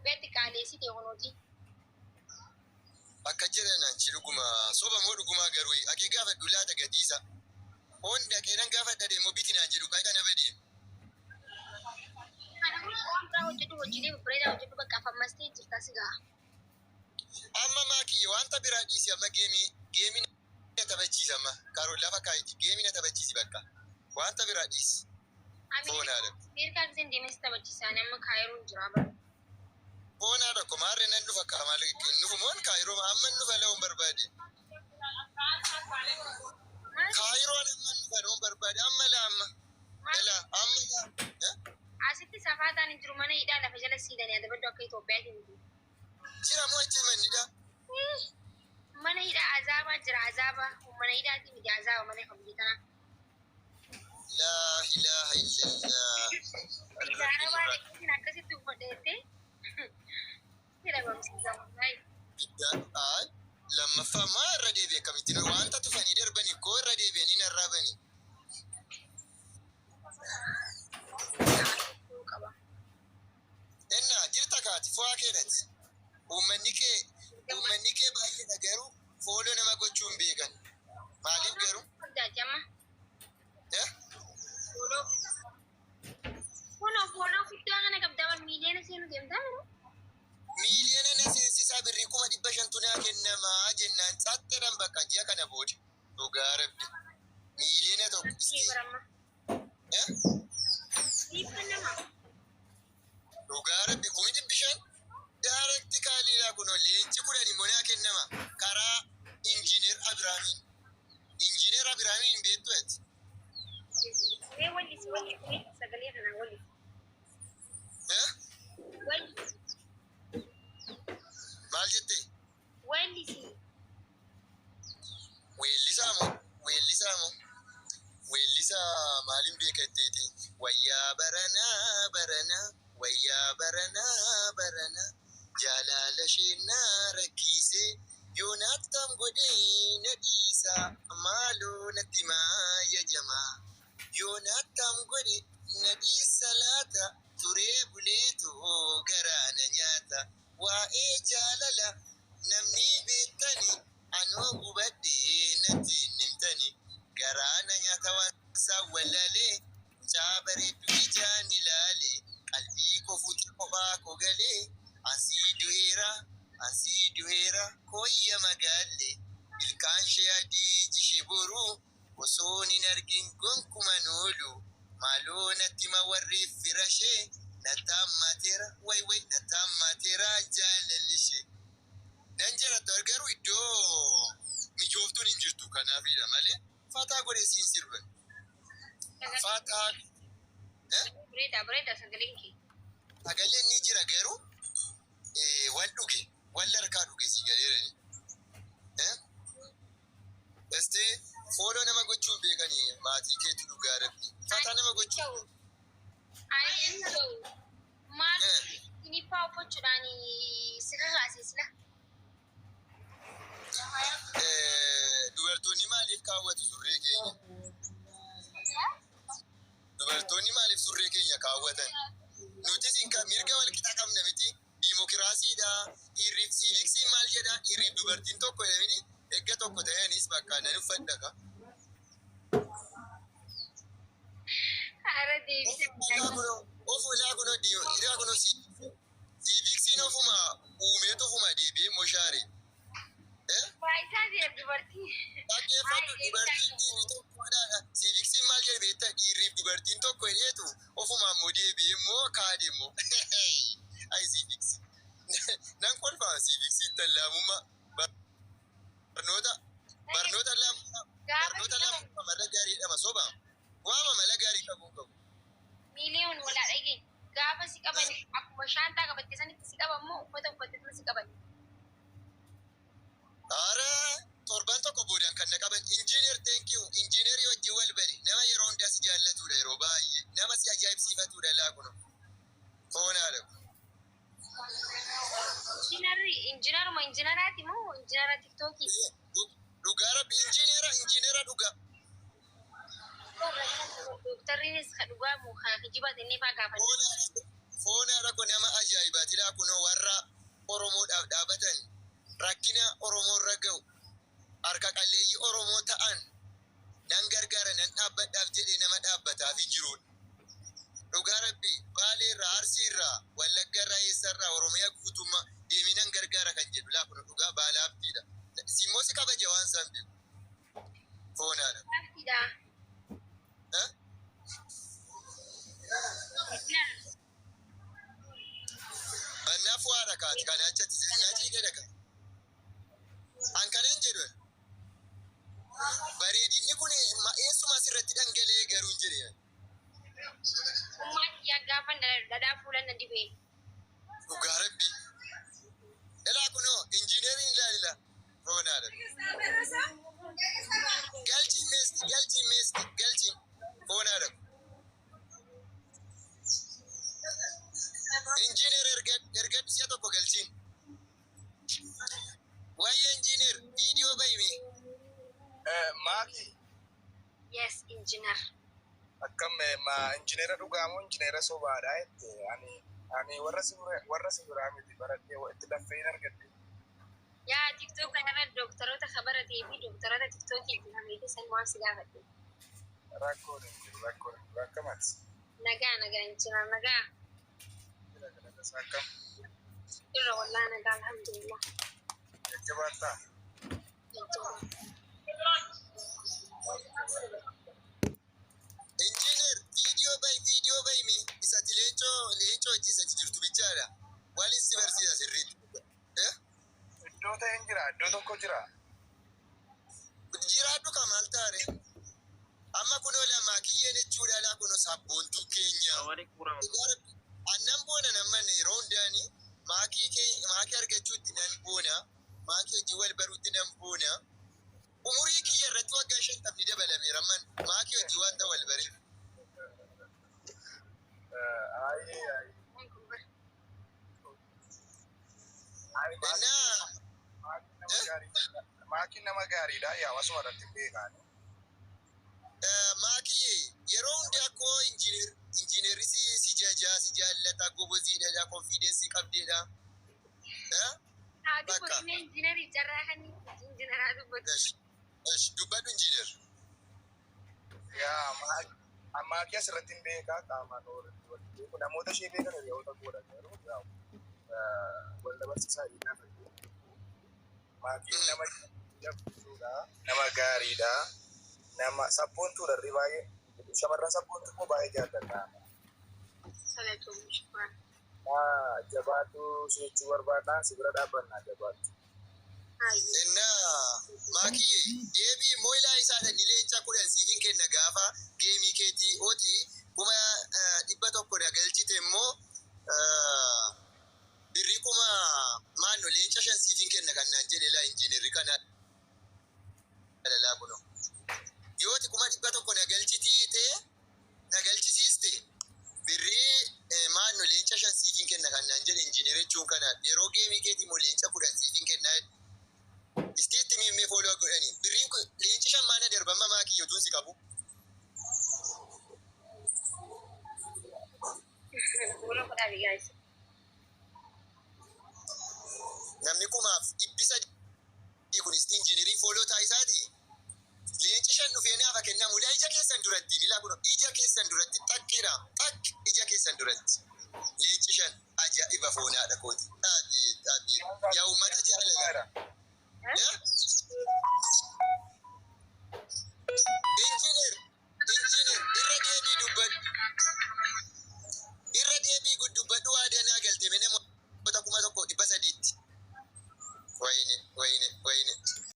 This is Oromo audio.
Itoophiyaatti qaaleessite honooti. Akka jiran chiruguma soba moduguma garuu akii gaafa dulaata gadiisa. Hunda keeran gaafa dhadheemo bitinaan jiru kana badee. Waan hojjetu hojii bareedaa hojjetu bakka afamastee jirta sigaa. Amma maakii wanta biraa dhiisi amma geemii na taphachiisa amma karoon lafa kaayiti geemii na taphachiisi bakka wanta biraa dhiisi. Foonaadha. Beerkaa giseen deemee taphachiisaan amma kaayiroon jira bara. Foonaadha ko maarree nan dhufa qaamaa nufu moon kaayiroo amma nufa la'uun barbaade. Kaayiroon amma nufa la'uun barbaade amma la amma. Ela amma. Asitti safaataan hin jiru mana hidhaa lafa jala siidanii adabaddu akka Itoophiyaatti miti. Jira moo achi mannidha? Mana hidhaa azaabaa jira azaabaa mana hidhaatti miti azaaba mana kambii tanaa. La ilaha illallah. Azaabaa dhaqiisin akkasitti uffadheettee. Jira bamsiisamu. Lammaffaa maa irra deebi'e kamittiin wanta tufanii darbanii koo irra deebi'anii narraa banii. Enna jirta kaati fo'aa keedhati. Uummanni kee baay'eedha garuu fooloo nama gochuu hin beekan. Maaliif garuu? Fooloo guddaa kana qabdaa miiliyoona seenu deemtaa jiru. Miiliyoona na seensisaa birrii 500 naa kennamaa jennaan xaxxadhan bakka ji'a kana booda. Dhugaa rabbi. Miiliyoona tokko. Dhugaa rabbi 500 daarekti kaaliidhaa kunoo leenci 10 monaa kennama karaa injiineer Abiraamiin. Injiineer Abiraamiin beektu ati. Wali sagalee kana wali. Maal jettee? Wellisi. Weellisaa moo? Weellisaa maaliin beekatteeti? Wayyaa baranaa jaalala sheenaa rakkiisee yoonaattam godhee na dhiisaa maaloo natti maaya jamaa yoonaattam godhe na dhiisa laata turee buleetoo garaana nyaata waa'ee jaalala namni beektani anoo gubadhee natti himtani garaana nyaata waan saawwallalee mucaa bareeddu ijaan ilaalee qalbii kofuutti kophaa kogalee asii duheera kooyya magaallee ilkaan shee adii jishee boruu osoon hin argin gonkuman oolu maaloo natti mawarriif fira shee nattaammateera jaalallishee. Nan jiraatu garuu iddoo mijooftuun hin jirtu kanaafidha malee faataa godhee siin sirban. Faataa. Bareeda sagaleen kee. Sagaleen ni jira garuu wal harkaa dhuge si galeerani. Esti fooloo nama gochuun beekanii maatii keetti dhugaa rabbi. Faataa nama gochuun. Maal iniffaa uffachuudhaan si kakaasisla. Dubartoonni maaliif kaawwatu surree keenya? Dubartoonni maaliif surree keenya kaawwatan? Nutis mirga wal qixa qabna miti. Diimokiraasiidha. Dhiirriif siiviksiin maal jedha? Dhiirriif dubartiin tokko jedhanii eegga tokko ta'anis bakka nan uffadha ka. Haara deebisee. Ofulaa kunoo dhiiraa kunoo siiviksiin ofuma uumeetu ofuma deebi'ee moshaare. Faayidaa jira dubartii. Dhaggeeffadhu dubartiin dhiirri tokkodha. Siiviksiin maal jedhe beektaa dhiirriif dubartiin tokko jedheetu ofuma ammoo deebi'ee immoo kaade immoo. Ayi siiviksi. Nan kolfaa siiviksiin tallaamummaa barnoota lammummaa mala gaariidhama soba. Waama mala gaarii qabu. Miiliyoon walaa dhagee gaafa si qaban akkuma shaantaa qabatte sanitti si qaban moo uffata uffatte si qaban. Ara torban tokko boodaan kan na qaban injiineer teenkiyu injiineerii wajjin wal bari nama yeroo hundaa si jaallatudha yeroo baay'ee nama si ajaa'ibsiifatudha laakuno foonaadha. Injiinaruma moo injiinara tiktookii? Dhugaa rabbi injiinera dhugaa. Dooktarriinis ka dhugaa moo ka kijibaat inni faa gaafatan. Foonaadha kun nama ajaa'ibaati laakunoo warra Oromiyaa guutummaa deeminan gargaara kan jedhu laa kun dhugaa baala abdiidha. Simmoo si kabaja waan isaan beeku. Foonaadha. Abdiidha. Annaaf waa dhakaati kan achatti siyaachii jedhaka. An kanan jedhu bareedinni kun eessuma asirratti dhangala'ee garuu hin jedhe. Ummaan kiyyaa gaafa dhadhaa fuulan na dibee. Dhugaa rabbi. Ilaa kunoo injiineriin ilaalila. Foonaadha. Galchiin meesti. Foonaadha. Injiiner ergadhu si'a tokko galchiin. Waayee injiiner viidiyoo bayime. Maaki Yes, engineer. akkam injineera dhugaamoo injineera sobaadha jette ani warra si biraa miti baradhee itti laffeen argadde. Yaa TikTok kanarra doktoroota kabaratee fi doktoroota TikTokii itti hameeti san waan si gaafadhe. Rakkoon hin jiru rakkamati. Nagaa engineer nagaa. Akkam Irra wallaa nagaa alhamdulillah. jajjabaattaa. Injiiner viidiyoo bayime isati leencoo hojjisati jirtu bichaadha. Waliin si barsiisa sirriitti. Iddoo ta'een jira iddoo tokko jira. Jiraadhu kamaal taare. Amma kunoo lamaa kiyyeen jechuudha laa kunoo sabboontuu keenya. Annan boona namman yeroo hundaani maakii argachuutti nan boona. Maakii hojii wal baruutti nan boona. Umurii kiyya irratti waggaa 50 dabalameera man. Maakii hojii wanta wal bareef. Maakiin nama gaariidha yaa wasuma irratti beekaani. Maakii yeroo hundi akkoo injiinerri si jajaa si jaallata goboziidha konfiidensii qabdeedha. Haati kun engineerii jarraa kan injineeraa dubbatu. Dubbadhu injiiner. Yaa maakii asirratti hin beekaa qaamaan beeku namoota ishee beekan hiriyoota godha garuu wal dabarsiisaa dhiigaa fayyadu. Maakiin nama jabduudha nama gaariidha nama sabboontuudha irri baay'ee shamarran sabboontu immoo baay'ee jaallata. Salatuun shukran. Jabaatu si'achuu barbaadnaan si bira dhaabbannaa jabaatu. Maakii deebii immoo ilaa isaadha ni leenca 10 siifin kenna gaafa geemii keetii ooti 100 galchite immoo birrii 1000 leenca 5 siifin kenna kan naan jedhe laa injiinerri kana dhalaa kuno. Yooti 100 galchisiiste birrii leenca 5 siifin kenna kan naan jedhe injiinerri jechuun kana yeroo geemii keetii immoo leenca 10 siifin kennaa. Isteetti mimmee fooloo godhanii birriin kun leenci 5 darbama maakii yotuun si qabu. Namni 1,100 kun isti injiineriin fooloo taayisaati. Leenci 5 dhufee naaf kennamu ija keessan duratti ilaa kun ija keessan duratti xaqqiidha ija keessan duratti leenci 5 ajaa'iba foonaadha kooti. Yaa